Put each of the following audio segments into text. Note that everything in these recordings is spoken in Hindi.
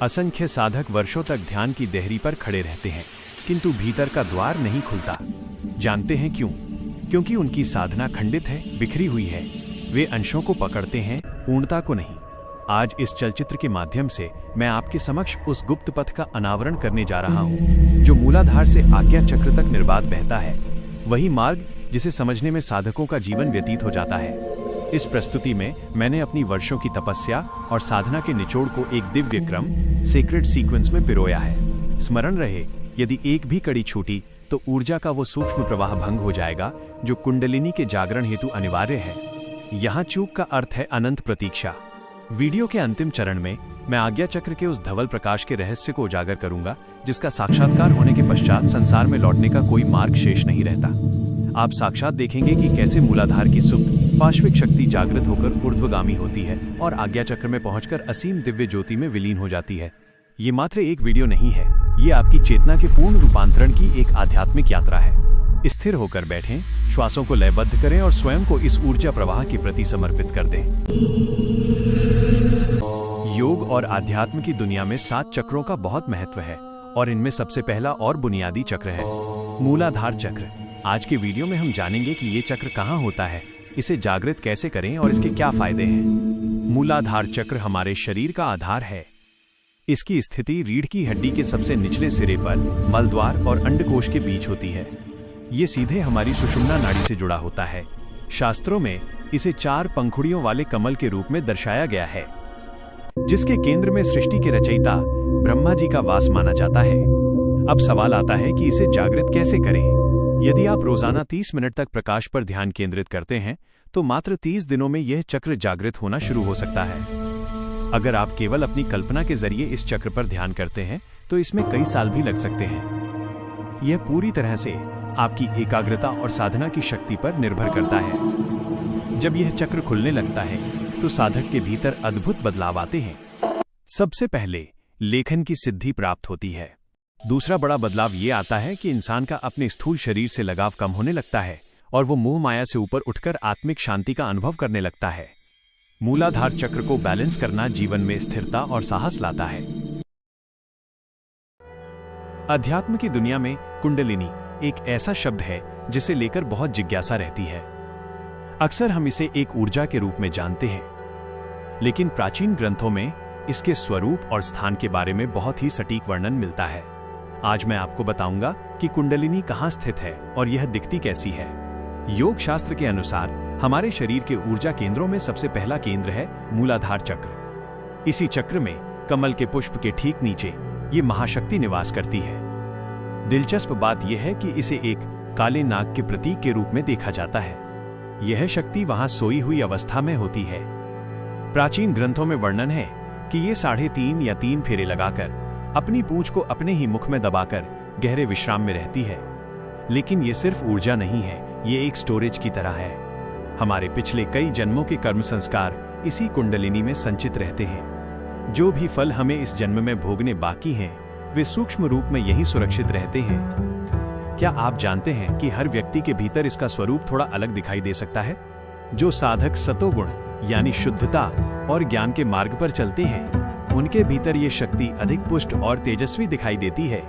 असंख्य साधक वर्षों तक ध्यान की देहरी पर खड़े रहते हैं, किंतु भीतर का द्वार नहीं खुलता। जानते हैं क्यों? क्योंकि उनकी साधना खंडित है, बिखरी हुई है। वे अंशों को पकड़ते हैं, पूर्णता को नहीं। आज इस चलचित्र के माध्यम से मैं आपके समक्ष उस गुप्त पथ का अनावरण करने जा रहा हूँ, जो मूलाधार से आज्ञा चक्र तक निर्बाध बहता है। वही मार्ग जिसे समझने में साधकों का जीवन व्यतीत हो जाता है। इस प्रस्तुति में मैंने अपनी वर्षों की तपस्या और साधना के निचोड़ को एक दिव्य क्रम, सेक्रेड सीक्वेंस में पिरोया है। स्मरण रहे, यदि एक भी कड़ी छूटी तो ऊर्जा का वो सूक्ष्म प्रवाह भंग हो जाएगा जो कुंडलिनी के जागरण हेतु अनिवार्य है। यहाँ चूक का अर्थ है अनंत प्रतीक्षा। वीडियो के अंतिम चरण में मैं आज्ञा चक्र के उस धवल प्रकाश के रहस्य को उजागर करूंगा, जिसका साक्षात्कार होने के पश्चात संसार में लौटने का कोई मार्ग शेष नहीं रहता। आप साक्षात देखेंगे कि कैसे मूलाधार की सुप्त पाश्विक शक्ति जागृत होकर ऊर्ध्वगामी होती है और आज्ञा चक्र में पहुंचकर असीम दिव्य ज्योति में विलीन हो जाती है। ये मात्र एक वीडियो नहीं है, ये आपकी चेतना के पूर्ण रूपांतरण की एक आध्यात्मिक यात्रा है। स्थिर होकर बैठें, श्वासों को लयबद्ध करें और स्वयं को इस ऊर्जा प्रवाह के प्रति समर्पित कर दें। योग और आध्यात्म की दुनिया में 7 चक्रों का बहुत महत्व है और इनमें सबसे पहला और बुनियादी चक्र है मूलाधार चक्र। आज के वीडियो में हम जानेंगे कि ये चक्र कहाँ होता है, इसे जागृत कैसे करें और इसके क्या फायदे हैं। मूलाधार चक्र हमारे शरीर का आधार है। इसकी स्थिति रीढ़ की हड्डी के सबसे निचले सिरे पर मलद्वार और अंडकोश के बीच होती है। ये सीधे हमारी सुषुम्ना नाड़ी से जुड़ा होता है। शास्त्रों में इसे 4 पंखुड़ियों वाले कमल के रूप में दर्शाया गया है, जिसके केंद्र में सृष्टि के रचयिता ब्रह्मा जी का वास माना जाता है। अब सवाल आता है कि इसे जागृत कैसे करें। यदि आप रोजाना 30 मिनट तक प्रकाश पर ध्यान केंद्रित करते हैं तो मात्र 30 दिनों में यह चक्र जागृत होना शुरू हो सकता है। अगर आप केवल अपनी कल्पना के जरिए इस चक्र पर ध्यान करते हैं तो इसमें कई साल भी लग सकते हैं। यह पूरी तरह से आपकी एकाग्रता और साधना की शक्ति पर निर्भर करता है। जब यह चक्र खुलने लगता है तो साधक के भीतर अद्भुत बदलाव आते हैं। सबसे पहले लेखन की सिद्धि प्राप्त होती है। दूसरा बड़ा बदलाव ये आता है कि इंसान का अपने स्थूल शरीर से लगाव कम होने लगता है और वो मोह माया से ऊपर उठकर आत्मिक शांति का अनुभव करने लगता है। मूलाधार चक्र को बैलेंस करना जीवन में स्थिरता और साहस लाता है। अध्यात्म की दुनिया में कुंडलिनी एक ऐसा शब्द है जिसे लेकर बहुत जिज्ञासा रहती है। अक्सर हम इसे एक ऊर्जा के रूप में जानते हैं, लेकिन प्राचीन ग्रंथों में इसके स्वरूप और स्थान के बारे में बहुत ही सटीक वर्णन मिलता है। आज मैं आपको बताऊंगा कि कुंडलिनी कहाँ स्थित है और यह दिखती कैसी है। योग शास्त्र के अनुसार हमारे शरीर के ऊर्जा केंद्रों में सबसे पहला केंद्र है मूलाधार चक्र। इसी चक्र में कमल के पुष्प के ठीक नीचे ये महाशक्ति निवास करती है। दिलचस्प बात यह है कि इसे एक काले नाग के प्रतीक के रूप में देखा जाता है। यह शक्ति वहां सोई हुई अवस्था में होती है। प्राचीन ग्रंथों में वर्णन है कि ये 3.5 या 3 फेरे लगाकर अपनी पूंछ को अपने ही मुख में दबाकर गहरे विश्राम में रहती है। लेकिन ये सिर्फ ऊर्जा नहीं है, ये एक स्टोरेज की तरह है। हमारे पिछले कई जन्मों के कर्म संस्कार इसी कुंडलिनी में संचित रहते हैं। जो भी फल हमें इस जन्म में भोगने बाकी हैं, वे सूक्ष्म रूप में यही सुरक्षित रहते हैं। क्या आप जानते हैं कि हर व्यक्ति के भीतर इसका स्वरूप थोड़ा अलग दिखाई दे सकता है? जो साधक सतोगुण यानी शुद्धता और ज्ञान के मार्ग पर चलते हैं, उनके भीतर ये शक्ति अधिक पुष्ट और तेजस्वी दिखाई देती है।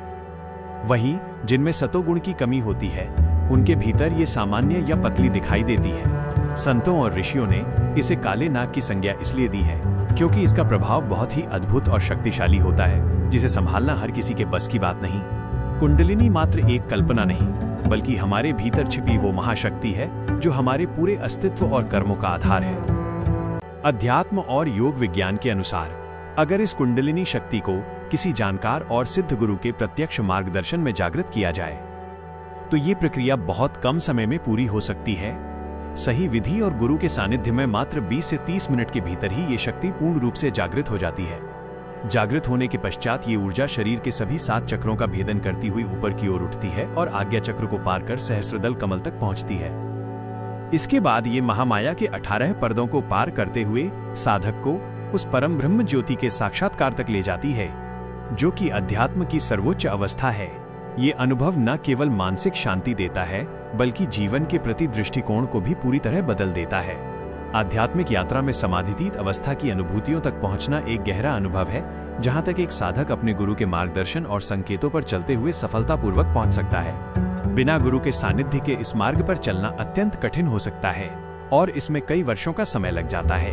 वहीं जिनमें सतोगुण की कमी होती है, उनके भीतर ये सामान्य या पतली दिखाई देती है। संतों और ऋषियों ने इसे काले नाग की संज्ञा इसलिए दी है क्योंकि इसका प्रभाव बहुत ही अद्भुत और शक्तिशाली होता है, जिसे संभालना हर किसी के बस की बात नहीं। कुंडलिनी मात्र एक कल्पना नहीं, बल्कि हमारे भीतर छिपी वो महाशक्ति है जो हमारे पूरे अस्तित्व और कर्मों का आधार है। अध्यात्म और योग विज्ञान के अनुसार अगर इस कुंडलिनी शक्ति को किसी जानकार और सिद्ध गुरु के प्रत्यक्ष मार्गदर्शन में जागृत किया जाए तो ये प्रक्रिया बहुत कम समय में पूरी हो सकती है। सही विधि और गुरु के सानिध्य में मात्र 20 से 30 मिनट के भीतर ही ये शक्ति पूर्ण रूप से जागृत हो जाती है। जागृत होने के पश्चात ये ऊर्जा शरीर के सभी 7 चक्रों का भेदन करती हुई ऊपर की ओर उठती है और आज्ञा चक्र को पार कर सहस्त्रदल कमल तक पहुंचती है। इसके बाद ये महामाया के 18 पर्दों को पार करते हुए साधक को उस परम ब्रह्म ज्योति के साक्षात्कार तक ले जाती है, जो कि अध्यात्म की सर्वोच्च अवस्था है। ये अनुभव न केवल मानसिक शांति देता है, बल्कि जीवन के प्रति दृष्टिकोण को भी पूरी तरह बदल देता है। आध्यात्मिक यात्रा में समाधितीत अवस्था की अनुभूतियों तक पहुंचना एक गहरा अनुभव है, जहां तक एक साधक अपने गुरु के मार्गदर्शन और संकेतों पर चलते हुए सफलतापूर्वक पहुंच सकता है। बिना गुरु के सानिध्य के इस मार्ग पर चलना अत्यंत कठिन हो सकता है और इसमें कई वर्षों का समय लग जाता है।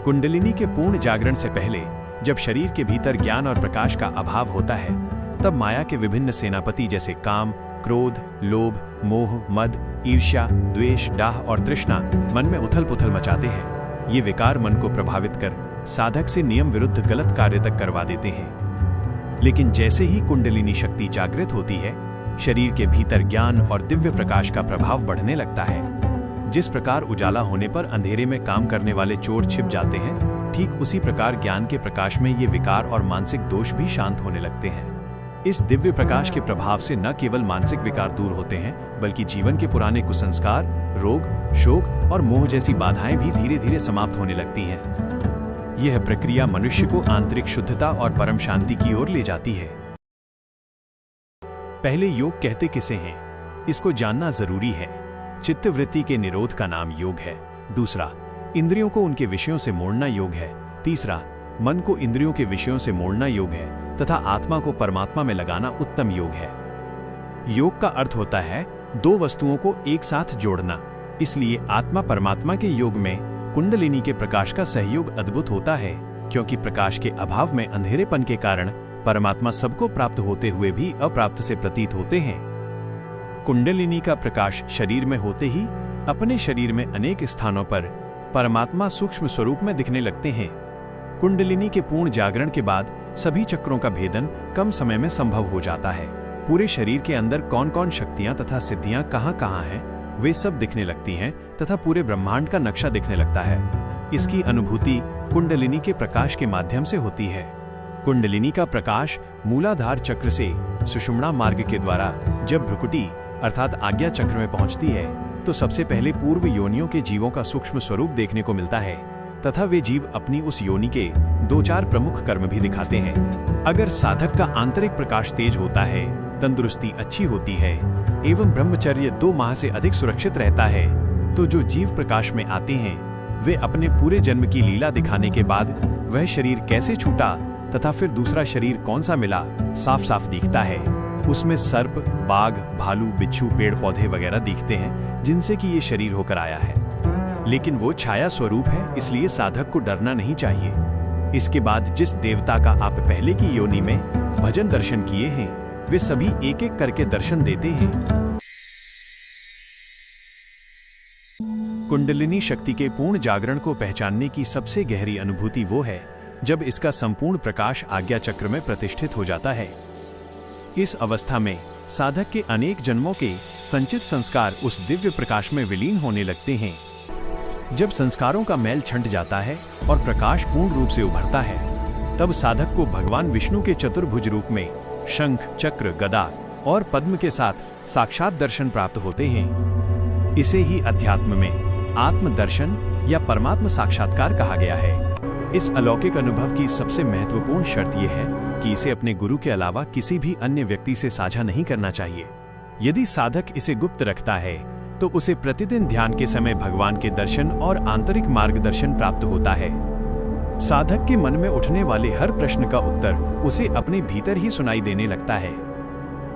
कुंडलिनी के पूर्ण जागरण से पहले, जब शरीर के भीतर ज्ञान और प्रकाश का अभाव होता है, तब माया के विभिन्न सेनापति जैसे काम, क्रोध, लोभ, मोह, मद, ईर्ष्या, द्वेष, डाह और तृष्णा मन में उथल-पुथल मचाते हैं। ये विकार मन को प्रभावित कर साधक से नियम विरुद्ध गलत कार्य तक करवा देते हैं। लेकिन जैसे ही कुंडलिनी शक्ति जागृत होती है, शरीर के भीतर ज्ञान और दिव्य प्रकाश का प्रभाव बढ़ने लगता है। जिस प्रकार उजाला होने पर अंधेरे में काम करने वाले चोर छिप जाते हैं, ठीक उसी प्रकार ज्ञान के प्रकाश में ये विकार और मानसिक दोष भी शांत होने लगते हैं। इस दिव्य प्रकाश के प्रभाव से न केवल मानसिक विकार दूर होते हैं, बल्कि जीवन के पुराने कुसंस्कार, रोग, शोक और मोह जैसी बाधाएं भी धीरे धीरे समाप्त होने लगती हैं। यह प्रक्रिया मनुष्य को आंतरिक शुद्धता और परम शांति की ओर ले जाती है। पहले योग कहते किसे हैं, इसको जानना जरूरी है। चित्तवृत्ति के निरोध का नाम योग है। दूसरा, इंद्रियों को उनके विषयों से मोड़ना योग है। तीसरा, मन को इंद्रियों के विषयों से मोड़ना योग है तथा आत्मा को परमात्मा में लगाना उत्तम योग है। योग का अर्थ होता है दो वस्तुओं को एक साथ जोड़ना। इसलिए आत्मा परमात्मा के योग में कुंडलिनी के प्रकाश का सहयोग अद्भुत होता है, क्योंकि प्रकाश के अभाव में अंधेरेपन के कारण परमात्मा सबको प्राप्त होते हुए भी अप्राप्त से प्रतीत होते हैं। कुंडलिनी का प्रकाश शरीर में होते ही अपने शरीर में अनेक स्थानों पर परमात्मा सूक्ष्म स्वरूप में दिखने लगते हैं। कुंडलिनी के पूर्ण जागरण के बाद सभी चक्रों का भेदन कम समय में संभव हो जाता है। पूरे शरीर के अंदर कौन कौन शक्तियां तथा सिद्धियां कहां कहां हैं, वे सब दिखने लगती हैं तथा पूरे ब्रह्मांड का नक्शा दिखने लगता है। इसकी अनुभूति कुंडलिनी के प्रकाश के माध्यम से होती है। कुंडलिनी का प्रकाश मूलाधार चक्र से सुषुम्ना मार्ग के द्वारा जब भ्रुकुटी अर्थात आज्ञा चक्र में पहुंचती है, तो सबसे पहले पूर्व योनियों के जीवों का सूक्ष्म स्वरूप देखने को मिलता है तथा वे जीव अपनी उस योनि के 2-4 प्रमुख कर्म भी दिखाते हैं। अगर साधक का आंतरिक प्रकाश तेज होता है, तंदुरुस्ती अच्छी होती है एवं ब्रह्मचर्य 2 माह से अधिक सुरक्षित रहता है, तो जो जीव प्रकाश में आते हैं वे अपने पूरे जन्म की लीला दिखाने के बाद वह शरीर कैसे छूटा तथा फिर दूसरा शरीर कौन सा मिला, साफ साफ दिखता है। उसमें सर्प, बाघ, भालू, बिच्छू, पेड़ पौधे वगैरह दिखते हैं, जिनसे कि ये शरीर होकर आया है। लेकिन वो छाया स्वरूप है, इसलिए साधक को डरना नहीं चाहिए। इसके बाद जिस देवता का आप पहले की योनि में भजन दर्शन किए हैं, वे सभी एक एक करके दर्शन देते हैं। कुंडलिनी शक्ति के पूर्ण जागरण को पहचानने की सबसे गहरी अनुभूति वो है जब इसका संपूर्ण प्रकाश आज्ञा चक्र में प्रतिष्ठित हो जाता है। इस अवस्था में साधक के अनेक जन्मों के संचित संस्कार उस दिव्य प्रकाश में विलीन होने लगते हैं। जब संस्कारों का मैल छंट जाता है और प्रकाश पूर्ण रूप से उभरता है, तब साधक को भगवान विष्णु के चतुर्भुज रूप में शंख, चक्र, गदा और पद्म के साथ साक्षात दर्शन प्राप्त होते हैं। इसे ही अध्यात्म में आत्मदर्शन या परमात्म साक्षात्कार कहा गया है। इस अलौकिक अनुभव की सबसे महत्वपूर्ण शर्त यह है कि इसे अपने गुरु के अलावा किसी भी अन्य व्यक्ति से साझा नहीं करना चाहिए। यदि साधक इसे गुप्त रखता है तो उसे प्रतिदिन ध्यान के समय भगवान के दर्शन और आंतरिक मार्गदर्शन प्राप्त होता है। साधक के मन में उठने वाले हर प्रश्न का उत्तर उसे अपने भीतर ही सुनाई देने लगता है।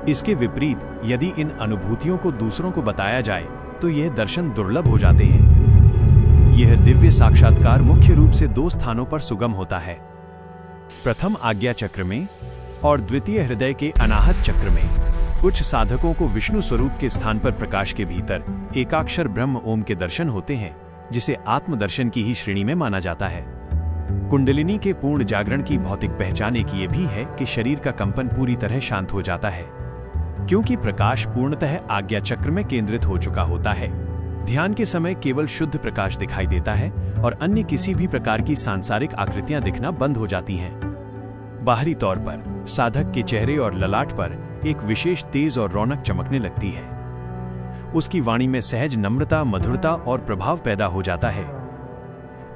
इसके विपरीत यदि इन अनुभूतियों को दूसरों को बताया जाए तो यह दर्शन दुर्लभ हो जाते हैं। यह दिव्य साक्षात्कार मुख्य रूप से 2 स्थानों पर सुगम होता है। प्रथम आज्ञा चक्र में और द्वितीय हृदय के अनाहत चक्र में। कुछ साधकों को विष्णु स्वरूप के स्थान पर प्रकाश के भीतर एकाक्षर ब्रह्म ओम के दर्शन होते हैं, जिसे आत्मदर्शन की ही श्रेणी में माना जाता है। कुंडलिनी के पूर्ण जागरण की भौतिक पहचान एक ये भी है कि शरीर का कंपन पूरी तरह शांत हो जाता है, क्योंकि प्रकाश पूर्णतः आज्ञा चक्र में केंद्रित हो चुका होता है। ध्यान के समय केवल शुद्ध प्रकाश दिखाई देता है और अन्य किसी भी प्रकार की सांसारिक आकृतियां दिखना बंद हो जाती हैं। बाहरी तौर पर साधक के चेहरे और ललाट पर एक विशेष तेज और रौनक चमकने लगती है। उसकी वाणी में सहज नम्रता, मधुरता और प्रभाव पैदा हो जाता है।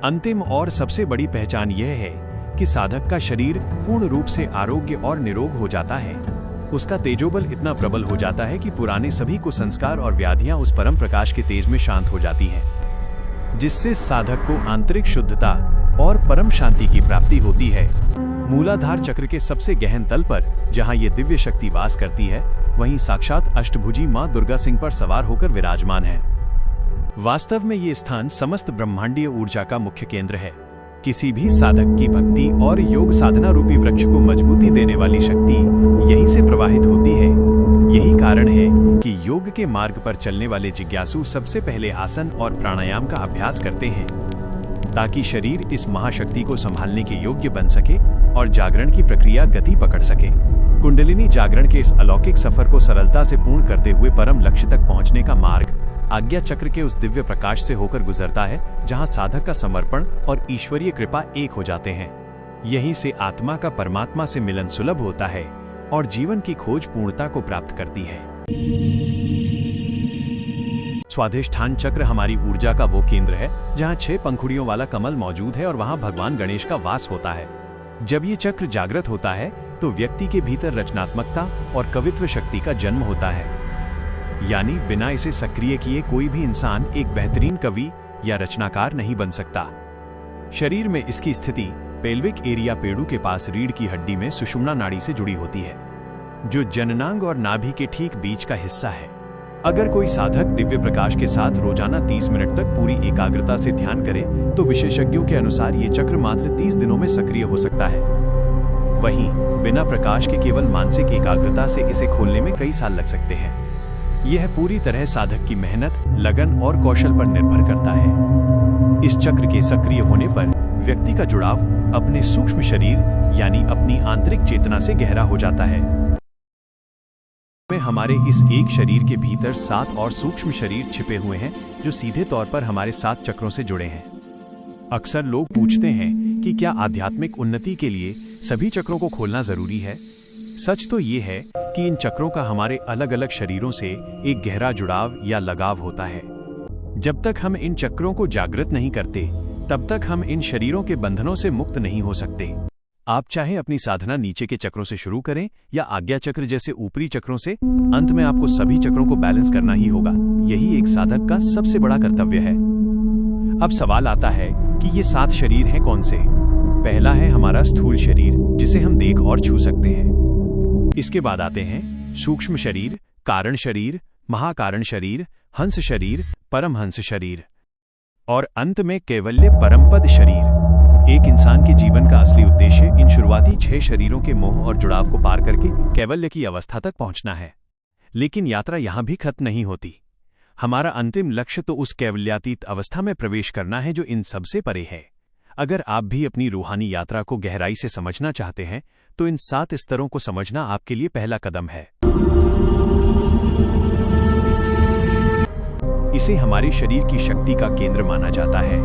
अंतिम और सबसे बड़ी पहचान यह है कि साधक का शरीर पूर्ण रूप से आरोग्य और निरोग हो जाता है। उसका तेजोबल इतना प्रबल हो जाता है कि पुराने सभी कुसंस्कार और व्याधियां उस परम प्रकाश के तेज में शांत हो जाती हैं, जिससे साधक को आंतरिक शुद्धता और परम शांति की प्राप्ति होती है। मूलाधार चक्र के सबसे गहन तल पर जहां ये दिव्य शक्ति वास करती है, वहीं साक्षात अष्टभुजी मां दुर्गा सिंह पर सवार होकर विराजमान है। वास्तव में ये स्थान समस्त ब्रह्मांडीय ऊर्जा का मुख्य केंद्र है। किसी भी साधक की भक्ति और योग साधना रूपी वृक्ष को मजबूती देने वाली शक्ति यहीं से प्रवाहित होती है। यही कारण है कि योग के मार्ग पर चलने वाले जिज्ञासु सबसे पहले आसन और प्राणायाम का अभ्यास करते हैं, ताकि शरीर इस महाशक्ति को संभालने के योग्य बन सके और जागरण की प्रक्रिया गति पकड़ सके। कुंडलिनी जागरण के इस अलौकिक सफर को सरलता से पूर्ण करते हुए परम लक्ष्य तक पहुंचने का मार्ग आज्ञा चक्र के उस दिव्य प्रकाश से होकर गुजरता है, जहां साधक का समर्पण और ईश्वरीय कृपा एक हो जाते हैं। यहीं से आत्मा का परमात्मा से मिलन सुलभ होता है और जीवन की खोज पूर्णता को प्राप्त करती है। स्वाधिष्ठान चक्र हमारी ऊर्जा का वो केंद्र है जहां 6 पंखुड़ियों वाला कमल मौजूद है और वहां भगवान गणेश का वास होता है। जब ये चक्र जागृत होता है तो व्यक्ति के भीतर रचनात्मकता और कवित्व शक्ति का जन्म होता है। यानी बिना इसे सक्रिय किए कोई भी इंसान एक बेहतरीन कवि या रचनाकार नहीं बन सकता। शरीर में इसकी स्थिति पेल्विक एरिया पेड़ू के पास रीढ़ की हड्डी में सुषुम्ना नाड़ी से जुड़ी होती है, जो जननांग और नाभि के ठीक बीच का हिस्सा है। अगर कोई साधक दिव्य प्रकाश के साथ रोजाना 30 मिनट तक पूरी एकाग्रता से ध्यान करे तो विशेषज्ञों के अनुसार ये चक्र मात्र 30 दिनों में सक्रिय हो सकता है। वहीं बिना प्रकाश के केवल मानसिक एकाग्रता से इसे खोलने में कई साल लग सकते हैं। यह पूरी तरह साधक की मेहनत, लगन और कौशल पर निर्भर करता है। इस चक्र के सक्रिय होने पर व्यक्ति का जुड़ाव अपने सूक्ष्म शरीर यानी अपनी आंतरिक चेतना से गहरा हो जाता है। हमारे इस एक शरीर के भीतर 7 और सूक्ष्म शरीर छिपे हुए हैं, जो सीधे तौर पर हमारे 7 चक्रों से जुड़े हैं। अक्सर लोग पूछते हैं कि क्या आध्यात्मिक उन्नति के लिए सभी चक्रों को खोलना जरूरी है? सच तो ये है कि इन चक्रों का हमारे अलग अलग शरीरों से एक गहरा जुड़ाव या लगाव होता है। जब तक हम इन चक्रों को जागृत नहीं करते, तब तक हम इन शरीरों के बंधनों से मुक्त नहीं हो सकते। आप चाहे अपनी साधना नीचे के चक्रों से शुरू करें या आज्ञा चक्र जैसे ऊपरी चक्रों से, अंत में आपको सभी चक्रों को बैलेंस करना ही होगा। यही एक साधक का सबसे बड़ा कर्तव्य है। अब सवाल आता है कि ये 7 शरीर हैं कौन से? पहला है हमारा स्थूल शरीर, जिसे हम देख और छू सकते हैं। इसके बाद आते हैं सूक्ष्म शरीर, कारण शरीर, महाकारण शरीर, हंस शरीर, परमहंस शरीर और अंत में कैवल्य परमपद शरीर। एक इंसान के जीवन का असली उद्देश्य इन शुरुआती 6 शरीरों के मोह और जुड़ाव को पार करके कैवल्य की अवस्था तक पहुंचना है। लेकिन यात्रा यहां भी खत्म नहीं होती। हमारा अंतिम लक्ष्य तो उस कैवल्यातीत अवस्था में प्रवेश करना है जो इन सबसे परे है। अगर आप भी अपनी रूहानी यात्रा को गहराई से समझना चाहते हैं तो इन 7 स्तरों को समझना आपके लिए पहला कदम है। इसे हमारे शरीर की शक्ति का केंद्र माना जाता है।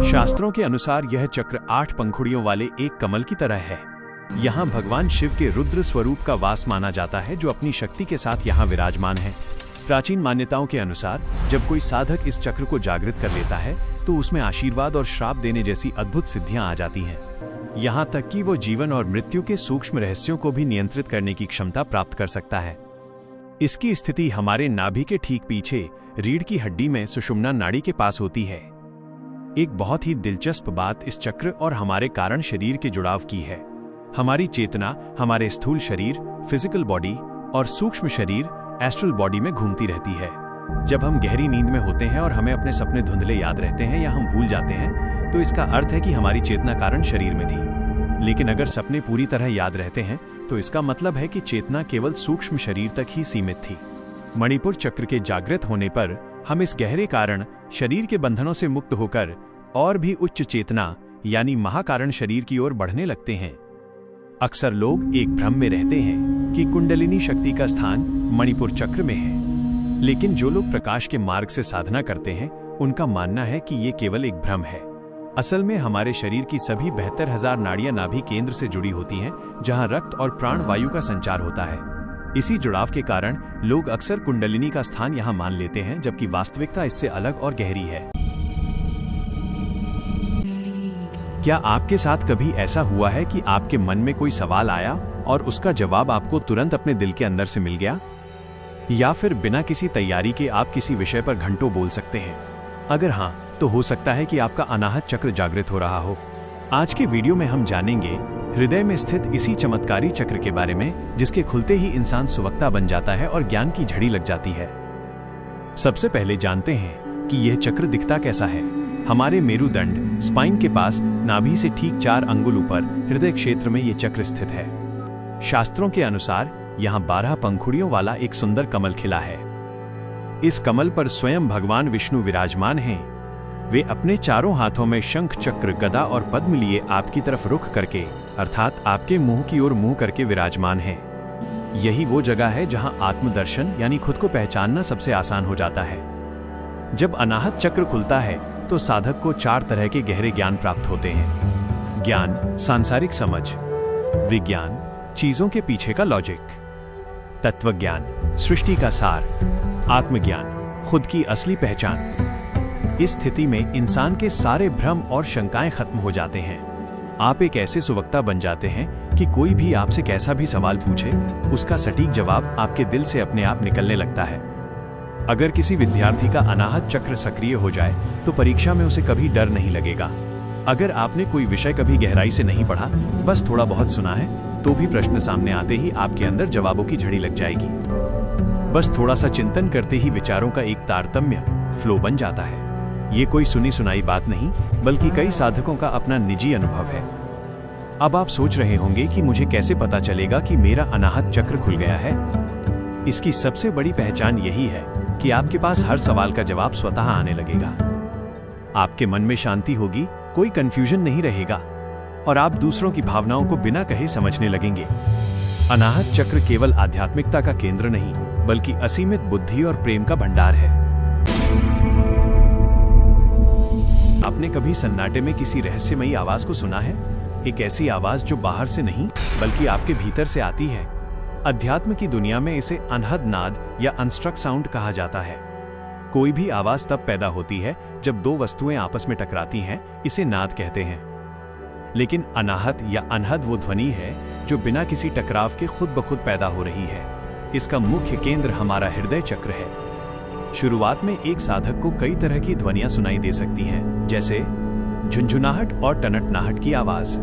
शास्त्रों के अनुसार यह चक्र 8 पंखुड़ियों वाले एक कमल की तरह है। यहाँ भगवान शिव के रुद्र स्वरूप का वास माना जाता है, जो अपनी शक्ति के साथ यहाँ विराजमान है। प्राचीन मान्यताओं के अनुसार जब कोई साधक इस चक्र को जागृत कर लेता है तो उसमें आशीर्वाद और श्राप देने जैसी अद्भुत सिद्धियां आ जाती हैं। यहाँ तक कि वो जीवन और मृत्यु के सूक्ष्म रहस्यों को भी नियंत्रित करने की क्षमता प्राप्त कर सकता है। इसकी स्थिति हमारे नाभि के ठीक पीछे रीढ़ की हड्डी में सुषुम्ना नाड़ी के पास होती है। एक बहुत ही दिलचस्प बात इस चक्र और हमारे कारण शरीर के जुड़ाव की है। हमारी चेतना हमारे स्थूल शरीर, फिजिकल बॉडी और सूक्ष्म शरीर, एस्ट्रल बॉडी में घूमती रहती है। जब हम गहरी नींद में होते हैं और हमें अपने सपने धुंधले याद रहते हैं या हम भूल जाते हैं, तो इसका अर्थ है कि हमारी चेतना कारण शरीर में थी। लेकिन अगर सपने पूरी तरह याद रहते हैं तो इसका मतलब है कि चेतना केवल सूक्ष्म शरीर तक ही सीमित थी। मणिपुर चक्र के जागृत होने पर हम इस गहरे कारण शरीर के बंधनों से मुक्त होकर और भी उच्च चेतना यानी महाकारण शरीर की ओर बढ़ने लगते हैं। अक्सर लोग एक भ्रम में रहते हैं कि कुंडलिनी शक्ति का स्थान मणिपुर चक्र में है, लेकिन जो लोग प्रकाश के मार्ग से साधना करते हैं उनका मानना है कि ये केवल एक भ्रम है। असल में हमारे शरीर की सभी 72,000 नाड़ियां नाभि केंद्र से जुड़ी होती हैं, जहां रक्त और प्राण वायु का संचार होता है। इसी जुड़ाव के कारण लोग अक्सर कुंडलिनी का स्थान यहां मान लेते हैं, जबकि वास्तविकता इससे अलग और गहरी है। क्या आपके साथ कभी ऐसा हुआ है कि आपके मन में कोई सवाल आया और उसका जवाब आपको तुरंत अपने दिल के अंदर से मिल गया? या फिर बिना किसी तैयारी के आप किसी विषय पर घंटों बोल सकते हैं? अगर हाँ, तो हो सकता है कि आपका अनाहत चक्र जागृत हो रहा हो। आज के वीडियो में हम जानेंगे हृदय में स्थित इसी चमत्कारी चक्र के बारे में, जिसके खुलते ही इंसान सुवक्ता बन जाता है और ज्ञान की झड़ी लग जाती है। सबसे पहले जानते हैं कि यह चक्र दिखता कैसा है। हमारे मेरुदंड स्पाइन के पास नाभि से ठीक 4 अंगुल ऊपर हृदय क्षेत्र में यह चक्र स्थित है। शास्त्रों के अनुसार यहाँ 12 पंखुड़ियों वाला एक सुंदर कमल खिला है। इस कमल पर स्वयं भगवान विष्णु विराजमान हैं। वे अपने चारों हाथों में शंख, चक्र, गदा और पद्म लिए आपकी तरफ रुख करके, अर्थात आपके मुंह की ओर मुंह करके विराजमान हैं। यही वो जगह है जहां आत्मदर्शन यानी खुद को पहचानना सबसे आसान हो जाता है। जब अनाहत चक्र खुलता है तो साधक को 4 तरह के गहरे ज्ञान प्राप्त होते हैं। ज्ञान, सांसारिक समझ; विज्ञान, चीजों के पीछे का लॉजिक; तत्वज्ञान, सृष्टि का सार; आत्मज्ञान, खुद की असली पहचान। इस स्थिति में इंसान के सारे भ्रम और शंकाएं खत्म हो जाते हैं। आप एक ऐसे सुवक्ता बन जाते हैं कि कोई भी आपसे कैसा भी सवाल पूछे, उसका सटीक जवाब आपके दिल से अपने आप निकलने लगता है। अगर किसी विद्यार्थी का अनाहत चक्र सक्रिय हो जाए तो परीक्षा में उसे कभी डर नहीं लगेगा। अगर आपने कोई विषय कभी गहराई से नहीं पढ़ा, बस थोड़ा बहुत सुना है, तो भी प्रश्न सामने आते ही आपके अंदर जवाबों की झड़ी लग जाएगी। बस थोड़ा सा चिंतन करते ही विचारों का एक तारतम्य, फ्लो बन जाता है। ये कोई सुनी सुनाई बात नहीं, बल्कि कई साधकों का अपना निजी अनुभव है। अब आप सोच रहे होंगे कि मुझे कैसे पता चलेगा कि मेरा अनाहत चक्र खुल गया है। इसकी सबसे बड़ी पहचान यही है कि आपके पास हर सवाल का जवाब स्वतः आने लगेगा। आपके मन में शांति होगी, कोई कंफ्यूजन नहीं रहेगा और आप दूसरों की भावनाओं को बिना कहे समझने लगेंगे। अनाहत चक्र केवल आध्यात्मिकता का केंद्र नहीं, बल्कि असीमित बुद्धि और प्रेम का भंडार है। आपने कभी सन्नाटे में किसी रहस्यमयी आवाज को सुना है? एक ऐसी आवाज जो बाहर से नहीं, बल्कि आपके भीतर से आती है। अध्यात्म की दुनिया में इसे अनहद नाद या अनस्ट्रक साउंड कहा जाता है। कोई भी आवाज तब पैदा होती है जब 2 वस्तुएं आपस में टकराती हैं, इसे नाद कहते हैं। लेकिन अनाहत या अनहद वो ध्वनि है जो बिना किसी टकराव के खुद ब खुद पैदा हो रही है। इसका मुख्य केंद्र हमारा हृदय चक्र है। शुरुआत में एक साधक को कई तरह की ध्वनियां सुनाई दे सकती हैं, जैसे झुंझुनाहट और टनटनाहट की आवाज,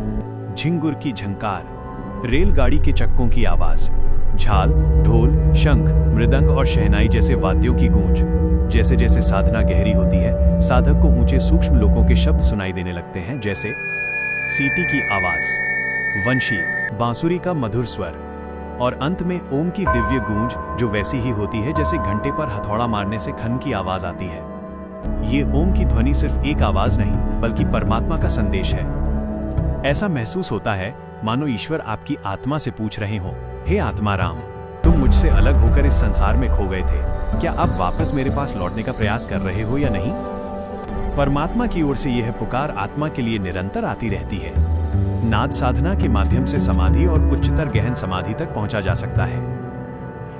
झिंगुर की झंकार, रेलगाड़ी के चक्कों की आवाज, झाल, ढोल, शंख, मृदंग और शहनाई जैसे वाद्यों की गूंज। जैसे जैसे साधना गहरी होती है, साधक को ऊंचे सूक्ष्म लोकों के शब्द सुनाई देने लगते हैं, जैसे सीटी की आवाज, वंशी, बांसुरी का मधुर स्वर और अंत में ओम की दिव्य गूंज, जो वैसी ही होती है जैसे घंटे पर हथौड़ा मारने से खन की आवाज आती है। ये ओम की ध्वनि सिर्फ एक आवाज नहीं, बल्कि परमात्मा का संदेश है। ऐसा महसूस होता है मानो ईश्वर आपकी आत्मा से पूछ रहे हो, हे आत्मा राम, तुम मुझसे अलग होकर इस संसार में खो गए थे, क्या आप वापस मेरे पास लौटने का प्रयास कर रहे हो या नहीं? परमात्मा की ओर से यह पुकार आत्मा के लिए निरंतर आती रहती है। नाद साधना के माध्यम से समाधि और उच्चतर गहन समाधि तक पहुंचा जा सकता है।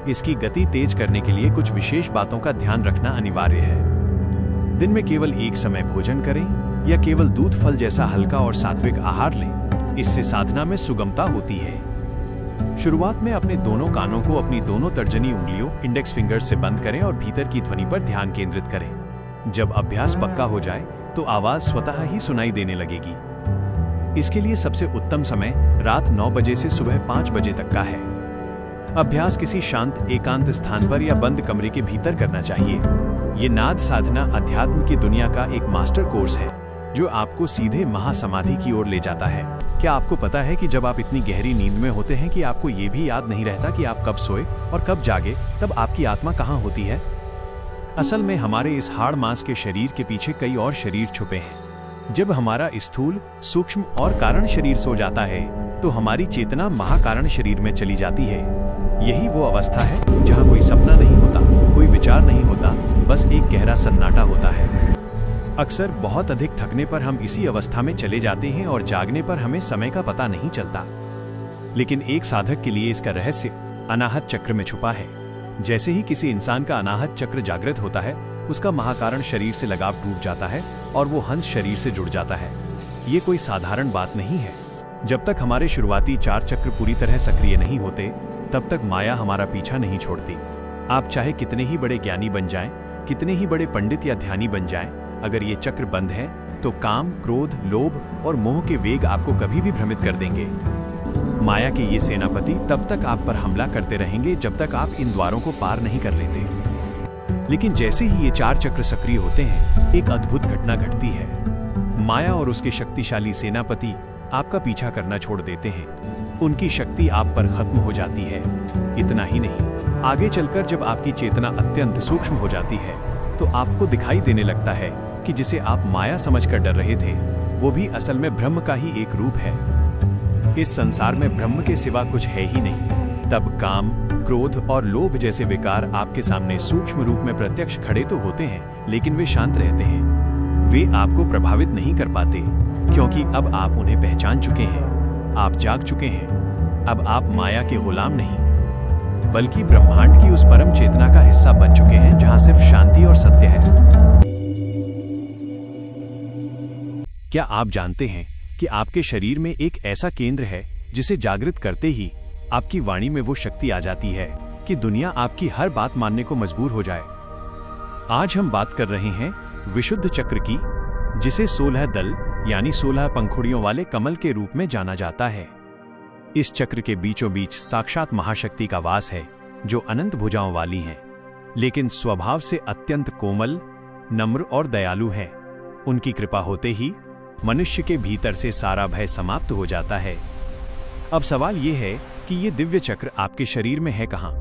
इसकी गति तेज करने के लिए कुछ विशेष बातों का ध्यान रखना अनिवार्य है। दिन में केवल एक समय भोजन करें या केवल दूध फल जैसा हल्का और सात्विक आहार लें, इससे साधना में सुगमता होती है। शुरुआत में अपने दोनों कानों को अपनी दोनों तर्जनी उंगलियों इंडेक्स फिंगर्स से बंद करें और भीतर की ध्वनि पर ध्यान केंद्रित करें। जब अभ्यास पक्का हो जाए तो आवाज स्वतः ही सुनाई देने लगेगी। इसके लिए सबसे उत्तम समय रात 9 बजे से सुबह 5 बजे तक का है। अभ्यास किसी शांत एकांत स्थान पर या बंद कमरे के भीतर करना चाहिए। ये नाद साधना अध्यात्म की दुनिया का एक मास्टर कोर्स है जो आपको सीधे महासमाधि की ओर ले जाता है। क्या आपको पता है कि जब आप इतनी गहरी नींद में होते हैं कि आपको ये भी याद नहीं रहता कि आप कब सोए और कब जागे, तब आपकी आत्मा कहाँ होती है? असल में हमारे इस हाड़ मांस के शरीर के पीछे कई और शरीर छुपे हैं। जब हमारा स्थूल, सूक्ष्म और कारण शरीर सो जाता है तो हमारी चेतना महाकारण शरीर में चली जाती है। यही वो अवस्था है जहाँ कोई सपना नहीं होता, कोई विचार नहीं होता, बस एक गहरा सन्नाटा होता है। अक्सर बहुत अधिक थकने पर हम इसी अवस्था में चले जाते हैं और जागने पर हमें समय का पता नहीं चलता। लेकिन एक साधक के लिए इसका रहस्य अनाहत चक्र में छुपा है। जैसे ही किसी इंसान का अनाहत चक्र जागृत होता है, उसका महाकारण शरीर से लगाव टूट जाता है और वो हंस शरीर से जुड़ जाता है। ये कोई साधारण बात नहीं है। जब तक हमारे शुरुआती 4 चक्र पूरी तरह सक्रिय नहीं होते, तब तक माया हमारा पीछा नहीं छोड़ती। आप चाहे कितने ही बड़े ज्ञानी बन जाएं, कितने ही बड़े पंडित या ध्यानी बन जाएं, अगर ये चक्र बंद है तो काम, क्रोध, लोभ और मोह के वेग आपको कभी भी भ्रमित कर देंगे। माया के ये सेनापति तब तक आप पर हमला करते रहेंगे जब तक आप इन द्वारों को पार नहीं कर लेते। लेकिन जैसे ही ये 4 चक्र सक्रिय होते हैं, एक अद्भुत घटना घटती है। माया और उसके शक्तिशाली सेनापति आपका पीछा करना छोड़ देते हैं। उनकी शक्ति आप पर खत्म हो जाती है। इतना ही नहीं, आगे चलकर जब आपकी चेतना अत्यंत सूक्ष्म हो जाती है, तो आपको दिखाई देने लगता है कि जिसे आप माया समझकर डर रहे थे, वो भी असल में ब्रह्म का ही एक रूप है। इस संसार में ब्रह्म के सिवा कुछ है ही नहीं। तब काम, क्रोध और लोभ जैसे विकार आपके सामने सूक्ष्म रूप में प्रत्यक्ष खड़े तो होते हैं, लेकिन वे शांत रहते हैं। वे आपको प्रभावित नहीं कर पाते, क्योंकि अब आप उन्हें पहचान चुके हैं। आप जाग चुके हैं। अब आप माया के गुलाम नहीं, बल्कि ब्रह्मांड की उस परम चेतना का हिस्सा बन चुके हैं जहां सिर्फ शांति और सत्य है। क्या आप जानते हैं कि आपके शरीर में एक ऐसा केंद्र है जिसे जागृत करते ही आपकी वाणी में वो शक्ति आ जाती है कि दुनिया आपकी हर बात मानने को मजबूर हो जाए। आज हम बात कर रहे हैं विशुद्ध चक्र की, जिसे 16 दल यानी 16 पंखुड़ियों वाले कमल के रूप में जाना जाता है। इस चक्र के बीचों बीच साक्षात महाशक्ति का वास है, जो अनंत भुजाओं वाली हैं, लेकिन स्वभाव से अत्यंत कोमल, नम्र और दयालु हैं। उनकी कृपा होते ही मनुष्य के भीतर से सारा भय समाप्त हो जाता है। अब सवाल ये है कि ये दिव्य चक्र आपके शरीर में है कहाँ?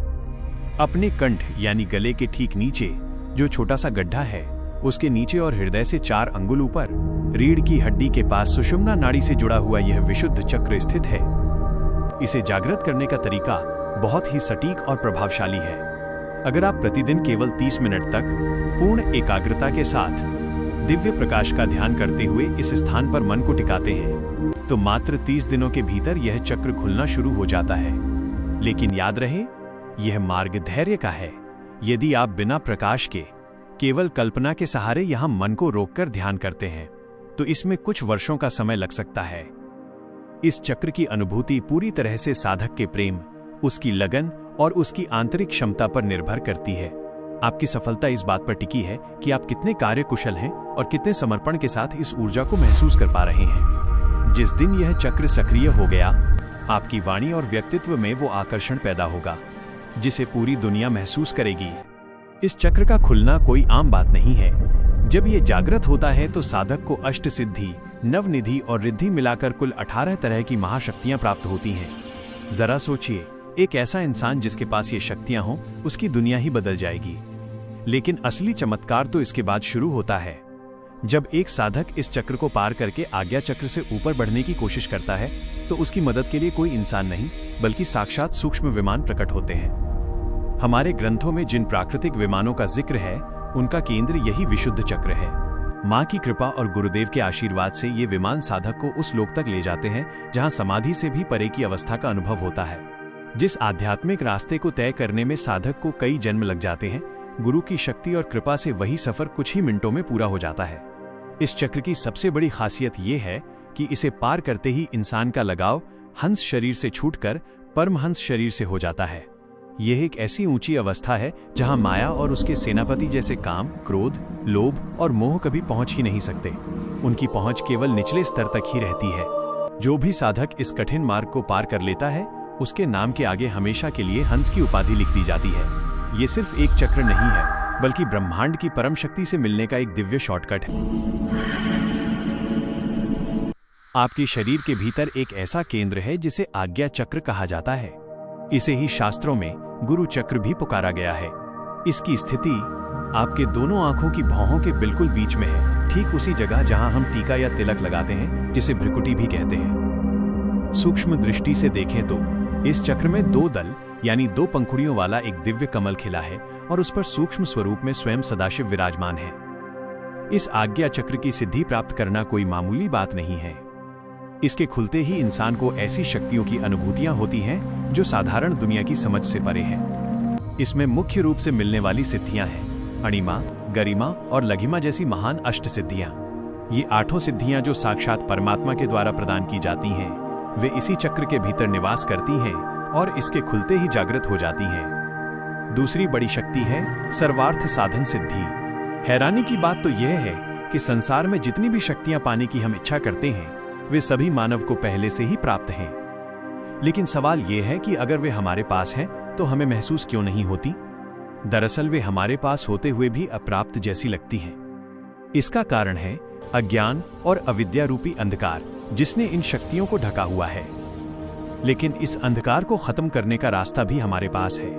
अपने कंठ यानी गले के ठीक नीचे जो छोटा सा गड्ढा है, उसके नीचे और हृदय से 4 अंगुल ऊपर रीढ़ की हड्डी के पास सुषुम्ना नाड़ी से जुड़ा हुआ यह विशुद्ध चक्र स्थित है। इसे जागृत करने का तरीका बहुत ही सटीक और प्रभावशाली है। अगर आप प्रतिदिन केवल 30 मिनट तक पूर्ण एकाग्रता के साथ दिव्य प्रकाश का ध्यान करते हुए इस स्थान पर मन को टिकाते हैं, तो मात्र 30 दिनों के भीतर यह चक्र खुलना शुरू हो जाता है। लेकिन याद रहे, यह मार्ग धैर्य का है। यदि आप बिना प्रकाश के केवल कल्पना के सहारे यहां मन को रोककर ध्यान करते हैं, तो इसमें कुछ वर्षों का समय लग सकता है। इस चक्र की अनुभूति पूरी तरह से साधक के प्रेम, उसकी लगन और उसकी आंतरिक क्षमता पर निर्भर करती है। आपकी सफलता इस बात पर टिकी है कि आप कितने कार्यकुशल हैं और कितने समर्पण के साथ इस ऊर्जा को महसूस कर पा रहे हैं। जिस दिन यह चक्र सक्रिय हो गया, आपकी वाणी और व्यक्तित्व में वो आकर्षण पैदा होगा जिसे पूरी दुनिया महसूस करेगी। इस चक्र का खुलना कोई आम बात नहीं है। जब ये जागृत होता है तो साधक को अष्ट सिद्धि, नवनिधि और रिद्धि मिलाकर कुल 18 तरह की महाशक्तियां प्राप्त होती हैं। जरा सोचिए, एक ऐसा इंसान जिसके पास ये शक्तियां हों, उसकी दुनिया ही बदल जाएगी। लेकिन असली चमत्कार तो इसके बाद शुरू होता है। जब एक साधक इस चक्र को पार करके आज्ञा चक्र से ऊपर बढ़ने की कोशिश करता है, तो उसकी मदद के लिए कोई इंसान नहीं, बल्कि साक्षात सूक्ष्म विमान प्रकट होते हैं। हमारे ग्रंथों में जिन प्राकृतिक विमानों का जिक्र है, उनका केंद्र यही विशुद्ध चक्र है। माँ की कृपा और गुरुदेव के आशीर्वाद से ये विमान साधक को उस लोक तक ले जाते हैं जहाँ समाधि से भी परे की अवस्था का अनुभव होता है। जिस आध्यात्मिक रास्ते को तय करने में साधक को कई जन्म लग जाते हैं, गुरु की शक्ति और कृपा से वही सफर कुछ ही मिनटों में पूरा हो जाता है। इस चक्र की सबसे बड़ी खासियत ये है कि इसे पार करते ही इंसान का लगाव हंस शरीर से छूटकर परमहंस शरीर से हो जाता है। यह एक ऐसी ऊंची अवस्था है जहां माया और उसके सेनापति जैसे काम, क्रोध, लोभ और मोह कभी पहुंच ही नहीं सकते। उनकी पहुंच केवल निचले स्तर तक ही रहती है। जो भी साधक इस कठिन मार्ग को पार कर लेता है, उसके नाम के आगे हमेशा के लिए हंस की उपाधि लिख दी जाती है। ये सिर्फ एक चक्र नहीं है, बल्कि ब्रह्मांड की परम शक्ति से मिलने का एक दिव्य शॉर्टकट है। आपके शरीर के भीतर एक ऐसा केंद्र है जिसे आज्ञा चक्र कहा जाता है। इसे ही शास्त्रों में गुरु चक्र भी पुकारा गया है। इसकी स्थिति आपके दोनों आंखों की भौहों के बिल्कुल बीच में है, ठीक उसी जगह जहां हम टीका या तिलक लगाते हैं, जिसे भ्रिकुटी भी कहते हैं। सूक्ष्म दृष्टि से देखें तो इस चक्र में 2 दल यानी 2 पंखुड़ियों वाला एक दिव्य कमल खिला है और उस पर सूक्ष्म स्वरूप में स्वयं सदाशिव विराजमान है। इस आज्ञा चक्र की सिद्धि प्राप्त करना कोई मामूली बात नहीं है। इसके खुलते ही इंसान को ऐसी शक्तियों की अनुभूतियां होती हैं जो साधारण दुनिया की समझ से परे हैं। इसमें मुख्य रूप से मिलने वाली सिद्धियां हैं अणिमा, गरिमा और लघिमा जैसी महान अष्ट सिद्धियां। ये 8 सिद्धियां जो साक्षात परमात्मा के द्वारा प्रदान की जाती हैं, वे इसी चक्र के भीतर निवास करती हैं और इसके खुलते ही जागृत हो जाती हैं। दूसरी बड़ी शक्ति है सर्वार्थ साधन सिद्धि। हैरानी की बात तो यह है कि संसार में जितनी भी शक्तियां पाने की हम इच्छा करते हैं, वे सभी मानव को पहले से ही प्राप्त हैं। लेकिन सवाल यह है कि अगर वे हमारे पास हैं तो हमें महसूस क्यों नहीं होती? दरअसल वे हमारे पास होते हुए भी अप्राप्त जैसी लगती हैं। इसका कारण है अज्ञान और अविद्या रूपी अंधकार, जिसने इन शक्तियों को ढका हुआ है। लेकिन इस अंधकार को खत्म करने का रास्ता भी हमारे पास है।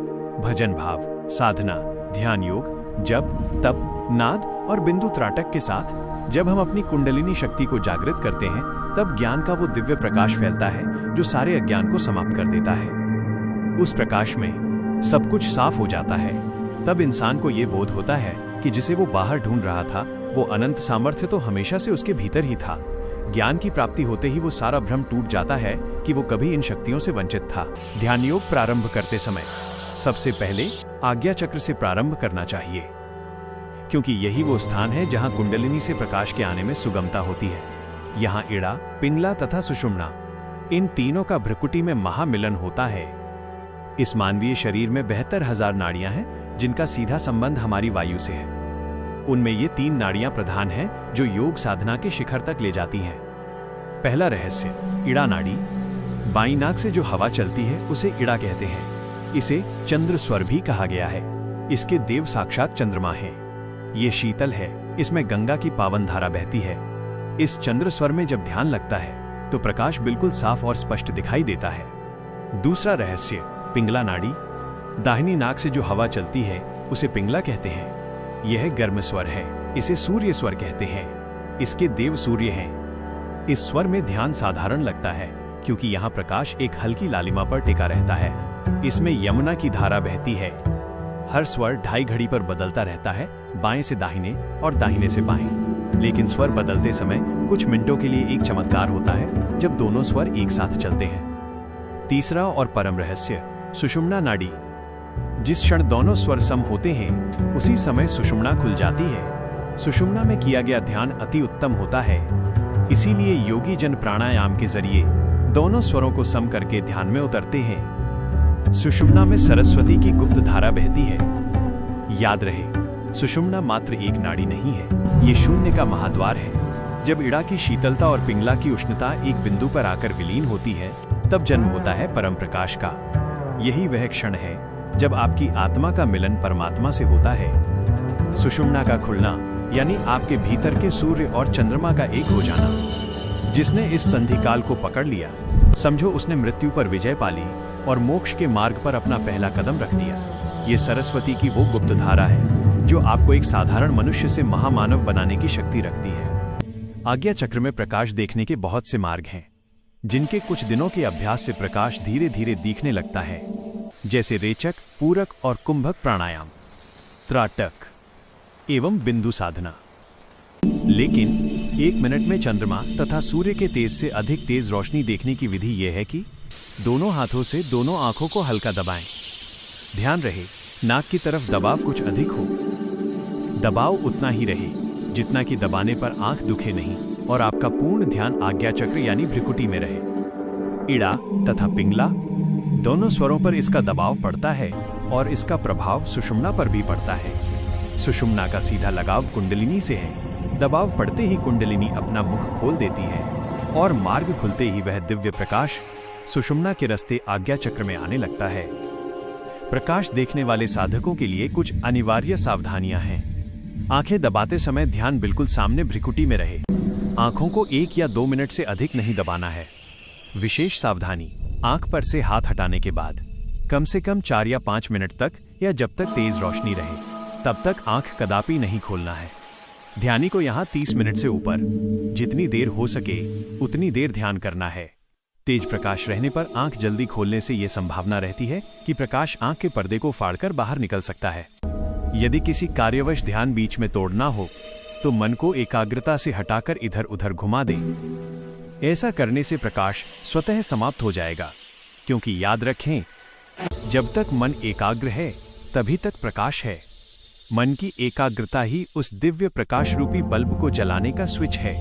भजन भाव, साधना, ध्यान योग, जप, तप, नाद और बिंदु त्राटक के साथ जब हम अपनी कुंडलिनी शक्ति को जागृत करते हैं, तब ज्ञान का वो दिव्य प्रकाश फैलता है जो सारे अज्ञान को समाप्त कर देता है। उस प्रकाश में सब कुछ साफ हो जाता है। तब इंसान को ये बोध होता है कि जिसे वो बाहर ढूंढ रहा था, वो अनंत सामर्थ्य तो हमेशा से उसके भीतर ही था। ज्ञान की प्राप्ति होते ही वो सारा भ्रम टूट जाता है कि वो कभी इन शक्तियों से वंचित था। ध्यान योग प्रारंभ करते समय सबसे पहले आज्ञा चक्र से प्रारंभ करना चाहिए, क्योंकि यही वो स्थान है जहां कुंडलिनी से प्रकाश के आने में सुगमता होती है। यहाँ इड़ा, पिंगला तथा सुषुम्ना, इन तीनों का भ्रुकुटी में महामिलन होता है। इस मानवीय शरीर में 72,000 नाड़ियां हैं जिनका सीधा संबंध हमारी वायु से है। उनमें ये 3 नाड़ियां प्रधान हैं जो योग साधना के शिखर तक ले जाती हैं। पहला रहस्य, इड़ा नाड़ी। बाईं नाक से जो हवा चलती है उसे इड़ा कहते हैं। इसे चंद्र स्वर भी कहा गया है। इसके देव साक्षात चंद्रमा हैं। ये शीतल है, इसमें गंगा की पावन धारा बहती है। इस चंद्र स्वर में जब ध्यान लगता है तो प्रकाश बिल्कुल साफ और स्पष्ट दिखाई देता है। दूसरा रहस्य, पिंगला नाड़ी। दाहिनी नाक से जो हवा चलती है उसे पिंगला कहते हैं। यह गर्म स्वर है, इसे सूर्य स्वर कहते हैं। इसके देव सूर्य हैं। इस स्वर में ध्यान साधारण लगता है क्योंकि यहाँ प्रकाश एक हल्की लालिमा पर टिका रहता है। इसमें यमुना की धारा बहती है। हर स्वर 2.5 घड़ी पर बदलता रहता है, बाएं से दाहिने और दाहिने से बाएं। लेकिन स्वर बदलते समय कुछ मिनटों के लिए एक चमत्कार होता है जब दोनों स्वर एक साथ चलते हैं। तीसरा और परम रहस्य, सुषुम्ना नाड़ी। जिस क्षण दोनों स्वर सम होते हैं उसी समय सुषुम्ना खुल जाती है। सुषुम्ना में किया गया ध्यान अति उत्तम होता है। इसीलिए योगी जन प्राणायाम के जरिए दोनों स्वरों को सम करके ध्यान में उतरते हैं। सुषुम्ना में सरस्वती की गुप्त धारा बहती है। याद रहे, सुषुम्ना मात्र एक नाड़ी नहीं है, ये शून्य का महाद्वार है। जब इड़ा की शीतलता और पिंगला की उष्णता एक बिंदु पर आकर विलीन होती है, तब जन्म होता है परम प्रकाश का। यही वह क्षण है जब आपकी आत्मा का मिलन परमात्मा से होता है। सुषुम्ना का खुलना यानी आपके भीतर के सूर्य और चंद्रमा का एक हो जाना। जिसने इस संधिकाल को पकड़ लिया, समझो उसने मृत्यु पर विजय पा ली और मोक्ष के मार्ग पर अपना पहला कदम रख दिया। ये सरस्वती की वो गुप्त धारा है जो आपको एक साधारण मनुष्य से महामानव बनाने की शक्ति रखती है। आज्ञा चक्र में प्रकाश देखने के बहुत से मार्ग हैं, जिनके कुछ दिनों के अभ्यास से प्रकाश धीरे धीरे दिखने लगता है, जैसे रेचक, पूरक और कुंभक प्राणायाम, त्राटक एवं बिंदु साधना। लेकिन 1 मिनट में चंद्रमा तथा सूर्य के तेज से अधिक तेज रोशनी देखने की विधि यह है कि दोनों हाथों से दोनों आंखों को हल्का दबाएं। ध्यान रहे, नाक की तरफ दबाव कुछ अधिक हो। दबाव उतना ही रहे जितना कि दबाने पर आंख दुखे नहीं और आपका पूर्ण ध्यान आज्ञा चक्र यानी भ्रुकुटी में रहे। इड़ा तथा पिंगला दोनों स्वरों पर इसका दबाव पड़ता है और इसका प्रभाव सुषुम्ना पर भी पड़ता है। सुषुम्ना का सीधा लगाव कुंडलिनी से है। दबाव पड़ते ही कुंडलिनी अपना मुख खोल देती है और मार्ग खुलते ही वह दिव्य प्रकाश सुषुम्ना के रास्ते आज्ञा चक्र में आने लगता है। प्रकाश देखने वाले साधकों के लिए कुछ अनिवार्य सावधानियां हैं। आंखें दबाते समय ध्यान बिल्कुल सामने भ्रुकुटी में रहे। आंखों को 1 या 2 मिनट से अधिक नहीं दबाना है। विशेष सावधानी, आंख पर से हाथ हटाने के बाद कम से कम 4 या 5 मिनट तक या जब तक तेज रोशनी रहे तब तक आंख कदापि नहीं खोलना है। ध्यानी को यहाँ 30 मिनट से ऊपर जितनी देर हो सके उतनी देर ध्यान करना है। तेज प्रकाश रहने पर आंख जल्दी खोलने से यह संभावना रहती है कि प्रकाश आंख के पर्दे को फाड़कर बाहर निकल सकता है। यदि किसी कार्यवश ध्यान बीच में तोड़ना हो तो मन को एकाग्रता से हटाकर इधर उधर घुमा दें। ऐसा करने से प्रकाश स्वतः समाप्त हो जाएगा, क्योंकि याद रखें, जब तक मन एकाग्र है तभी तक प्रकाश है। मन की एकाग्रता ही उस दिव्य प्रकाश रूपी बल्ब को जलाने का स्विच है।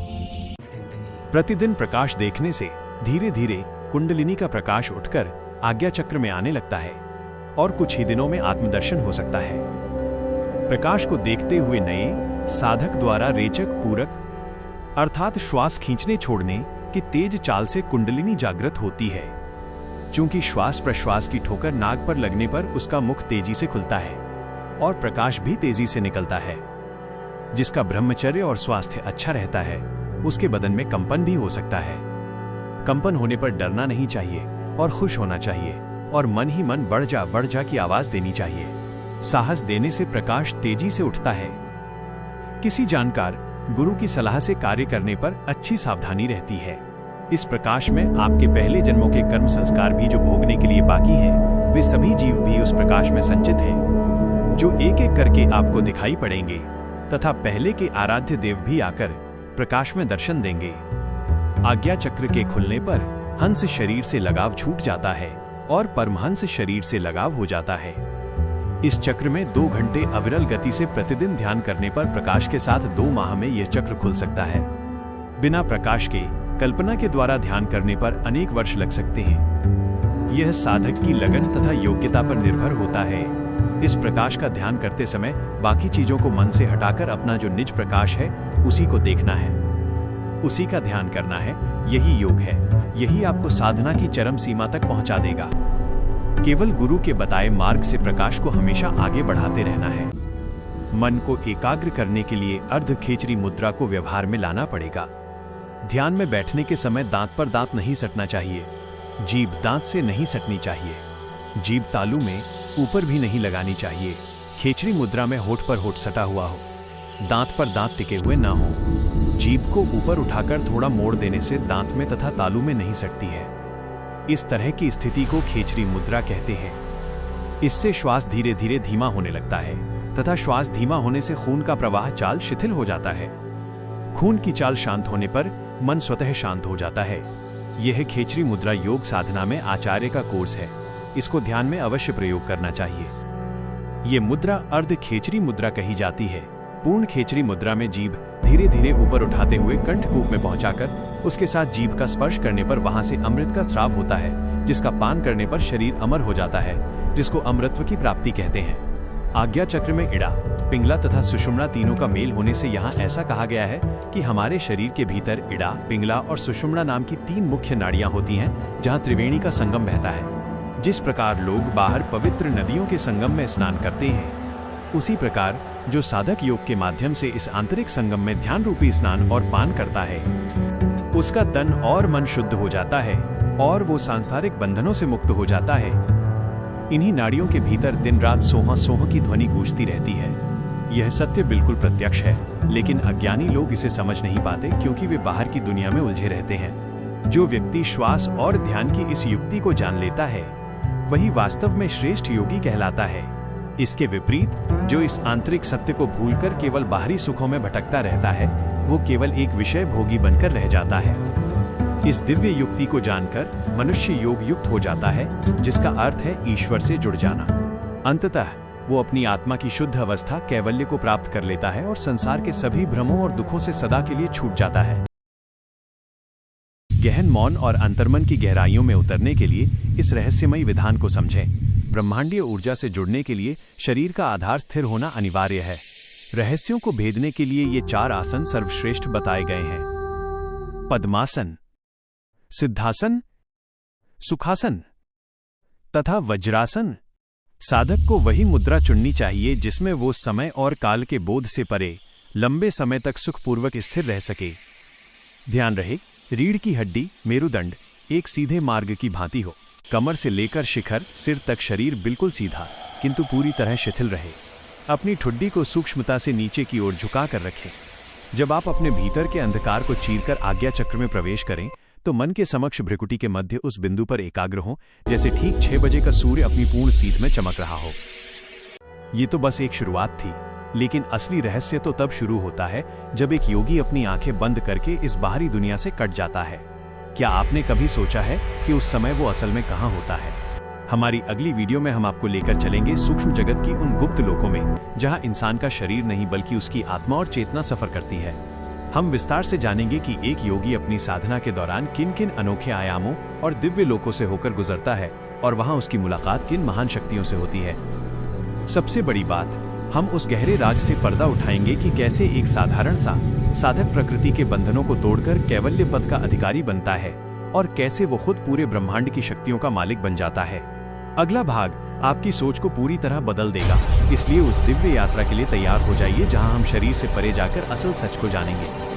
प्रतिदिन प्रकाश देखने से धीरे धीरे कुंडलिनी का प्रकाश उठकर आज्ञा चक्र में आने लगता है और कुछ ही दिनों में आत्मदर्शन हो सकता है। प्रकाश को देखते हुए नए साधक द्वारा रेचक, पूरक अर्थात श्वास खींचने छोड़ने की तेज चाल से कुंडलिनी जागृत होती है। चूंकि श्वास प्रश्वास की ठोकर नाक पर लगने पर उसका मुख तेजी से खुलता है और प्रकाश भी तेजी से निकलता है। जिसका ब्रह्मचर्य और स्वास्थ्य अच्छा रहता है उसके बदन में कंपन भी हो सकता है। कंपन होने पर डरना नहीं चाहिए और खुश होना चाहिए और मन ही मन बढ़ जा की आवाज देनी चाहिए। साहस देने से प्रकाश तेजी से उठता है। किसी जानकार गुरु की सलाह से कार्य करने पर अच्छी सावधानी रहती है। इस प्रकाश में आपके पहले जन्मों के कर्म संस्कार भी जो भोगने के लिए बाकी हैं, वे सभी जीव भी उस प्रकाश में संचित हैं, जो एक एक करके आपको दिखाई पड़ेंगे तथा पहले के आराध्य देव भी आकर प्रकाश में दर्शन देंगे। आज्ञा चक्र के खुलने पर हंस शरीर से लगाव छूट जाता है और परमहंस शरीर से लगाव हो जाता है। इस चक्र में 2 घंटे अविरल गति से प्रतिदिन ध्यान करने पर प्रकाश के साथ 2 माह में यह चक्र खुल सकता है। बिना प्रकाश के कल्पना के द्वारा ध्यान करने पर अनेक वर्ष लग सकते हैं। यह साधक की लगन तथा योग्यता पर निर्भर होता है। इस प्रकाश का ध्यान करते समय बाकी चीजों को मन से हटाकर अपना जो निज प्रकाश है उसी को देखना है, उसी का ध्यान करना है। यही योग है। यही आपको साधना की चरम सीमा तक पहुंचा देगा। केवल गुरु के बताए मार्ग से प्रकाश को हमेशा आगे बढ़ाते रहना है। मन को एकाग्र करने के लिए अर्ध खेचरी मुद्रा को व्यवहार में लाना पड़ेगा। ध्यान में बैठने के समय दांत पर दांत नहीं सटना चाहिए। जीभ दांत से नहीं सटनी चाहिए। जीभ तालू में ऊपर भी नहीं लगानी चाहिए। खेचरी मुद्रा में होठ पर होठ सटा हुआ हो, दांत पर दांत टिके हुए ना हो। जीभ को ऊपर उठाकर थोड़ा मोड़ देने से दांत में तथा तालू में नहीं सटती है। इस तरह की स्थिति को खेचरी मुद्रा कहते हैं। इससे श्वास धीरे धीरे धीमा होने लगता है तथा श्वास धीमा होने से खून का प्रवाह चाल शिथिल हो जाता है। खून की चाल शांत होने पर मन स्वतः शांत हो जाता है। यह खेचरी मुद्रा योग साधना में आचार्य का कोर्स है। इसको ध्यान में अवश्य प्रयोग करना चाहिए। ये मुद्रा अर्ध खेचरी मुद्रा कही जाती है। पूर्ण खेचरी मुद्रा में जीभ धीरे धीरे ऊपर उठाते हुए कंठकूप में पहुंचाकर उसके साथ जीभ का स्पर्श करने पर वहां से अमृत का स्राव होता है, जिसका पान करने पर शरीर अमर हो जाता है, जिसको अमृतत्व की प्राप्ति कहते हैं। आज्ञा चक्र में इड़ा, पिंगला तथा सुषुम्ना तीनों का मेल होने से यहाँ ऐसा कहा गया है कि हमारे शरीर के भीतर इड़ा, पिंगला और सुषुम्ना नाम की 3 मुख्य नाड़ियां होती हैं, जहाँ त्रिवेणी का संगम बहता है। जिस प्रकार लोग बाहर पवित्र नदियों के संगम में स्नान करते हैं, उसी प्रकार जो साधक योग के माध्यम से इस आंतरिक संगम में ध्यान रूपी स्नान और पान करता है, उसका तन और मन शुद्ध हो जाता है और वो सांसारिक बंधनों से मुक्त हो जाता है। इन्हीं नाड़ियों के भीतर दिन रात सोह सोह की ध्वनि गूंजती रहती है। यह सत्य बिल्कुल प्रत्यक्ष है, लेकिन अज्ञानी लोग इसे समझ नहीं पाते क्योंकि वे बाहर की दुनिया में उलझे रहते हैं। जो व्यक्ति श्वास और ध्यान की इस युक्ति को जान लेता है, वही वास्तव में श्रेष्ठ योगी कहलाता है। इसके विपरीत जो इस आंतरिक सत्य को भूलकर केवल बाहरी सुखों में भटकता रहता है, वो केवल एक विषय भोगी बनकर रह जाता है। इस दिव्य युक्ति को जानकर मनुष्य योग युक्त हो जाता है, जिसका अर्थ है ईश्वर से जुड़ जाना। अंततः वो अपनी आत्मा की शुद्ध अवस्था कैवल्य को प्राप्त कर लेता है और संसार के सभी भ्रमों और दुखों से सदा के लिए छूट जाता है। गहन मौन और अंतर्मन की गहराइयों में उतरने के लिए इस रहस्यमयी विधान को समझें। ब्रह्मांडीय ऊर्जा से जुड़ने के लिए शरीर का आधार स्थिर होना अनिवार्य है। रहस्यों को भेदने के लिए ये 4 आसन सर्वश्रेष्ठ बताए गए हैं: पद्मासन, सिद्धासन, सुखासन तथा वज्रासन। साधक को वही मुद्रा चुननी चाहिए जिसमें वो समय और काल के बोध से परे लंबे समय तक सुखपूर्वक स्थिर रह सके। ध्यान रहे, रीढ़ की हड्डी, मेरुदंड एक सीधे मार्ग की भांति हो। कमर से लेकर शिखर सिर तक शरीर बिल्कुल सीधा किंतु पूरी तरह शिथिल रहे। अपनी ठुड्डी को सूक्ष्मता से नीचे की ओर झुका कर रखें। जब आप अपने भीतर के अंधकार को चीरकर आज्ञा चक्र में प्रवेश करें तो मन के समक्ष भ्रिकुटी के मध्य उस बिंदु पर एकाग्र हो जैसे ठीक 6 बजे का सूर्य अपनी पूर्ण सीध में चमक रहा हो। ये तो बस एक शुरुआत थी, लेकिन असली रहस्य तो तब शुरू होता है जब एक योगी अपनी आंखें बंद करके इस बाहरी दुनिया से कट जाता है। क्या आपने कभी सोचा है कि उस समय वो असल में कहाँ होता है? हमारी अगली वीडियो में हम आपको लेकर चलेंगे सूक्ष्म जगत की उन गुप्त लोकों में जहां इंसान का शरीर नहीं बल्कि उसकी आत्मा और चेतना सफर करती है। हम विस्तार से जानेंगे कि एक योगी अपनी साधना के दौरान किन किन अनोखे आयामों और दिव्य लोकों से होकर गुजरता है और वहां उसकी मुलाकात किन महान शक्तियों से होती है। सबसे बड़ी बात, हम उस गहरे राज से पर्दा उठाएंगे कि कैसे एक साधारण सा साधक प्रकृति के बंधनों को तोड़कर कैवल्य पद का अधिकारी बनता है और कैसे वो खुद पूरे ब्रह्मांड की शक्तियों का मालिक बन जाता है। अगला भाग आपकी सोच को पूरी तरह बदल देगा, इसलिए उस दिव्य यात्रा के लिए तैयार हो जाइए जहां हम शरीर से परे जाकर असल सच को जानेंगे।